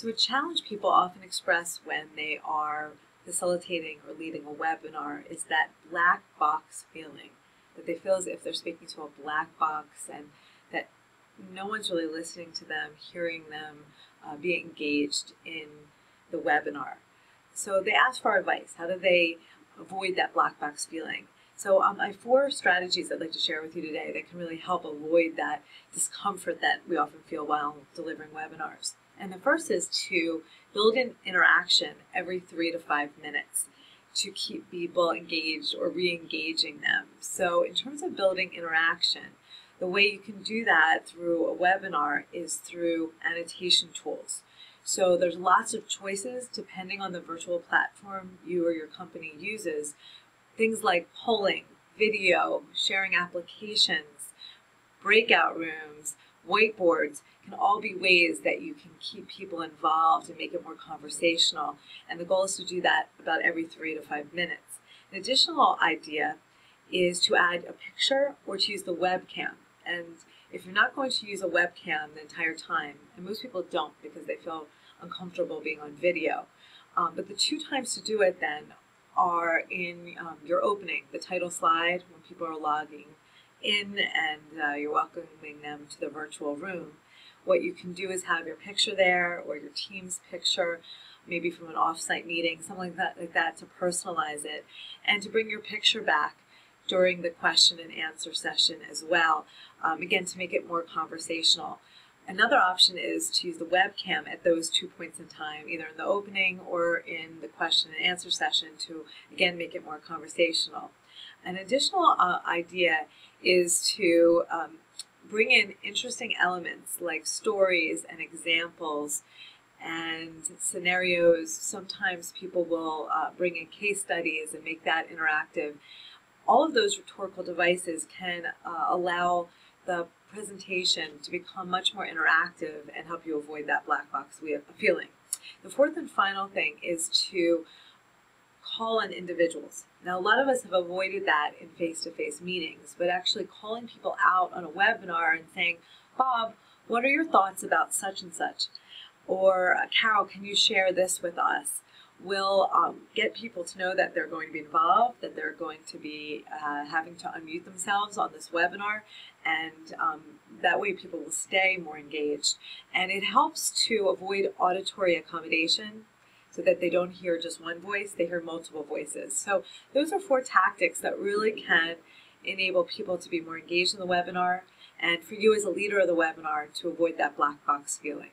So a challenge people often express when they are facilitating or leading a webinar is that black box feeling, that they feel as if they're speaking to a black box and that no one's really listening to them, hearing them, be engaged in the webinar. So they ask for advice. How do they avoid that black box feeling? So I have 4 strategies I'd like to share with you today that can really help avoid that discomfort that we often feel while delivering webinars. And the first is to build an interaction every 3 to 5 minutes to keep people engaged or re-engaging them. So in terms of building interaction, the way you can do that through a webinar is through annotation tools. So there's lots of choices depending on the virtual platform you or your company uses. Things like polling, video, sharing applications, breakout rooms, whiteboards can all be ways that you can keep people involved and make it more conversational. And the goal is to do that about every 3 to 5 minutes. An additional idea is to add a picture or to use the webcam. And if you're not going to use a webcam the entire time, and most people don't because they feel uncomfortable being on video, but the 2 times to do it then are in your opening, the title slide when people are logging in and you're welcoming them to the virtual room. What you can do is have your picture there or your team's picture, maybe from an off-site meeting, something like that to personalize it, and to bring your picture back during the question and answer session as well, again, to make it more conversational. Another option is to use the webcam at those 2 points in time, either in the opening or in the question and answer session to, again, make it more conversational. An additional idea is to bring in interesting elements like stories and examples and scenarios. Sometimes people will bring in case studies and make that interactive. All of those rhetorical devices can allow the presentation to become much more interactive and help you avoid that black box feeling. The 4th and final thing is to call on individuals. Now, a lot of us have avoided that in face-to-face meetings, but actually calling people out on a webinar and saying, Bob, what are your thoughts about such and such? Or Carol, can you share this with us? Will get people to know that they're going to be involved, that they're going to be having to unmute themselves on this webinar, and that way people will stay more engaged. And it helps to avoid auditory accommodation so that they don't hear just one voice, they hear multiple voices. So those are 4 tactics that really can enable people to be more engaged in the webinar and for you as a leader of the webinar to avoid that black box feeling.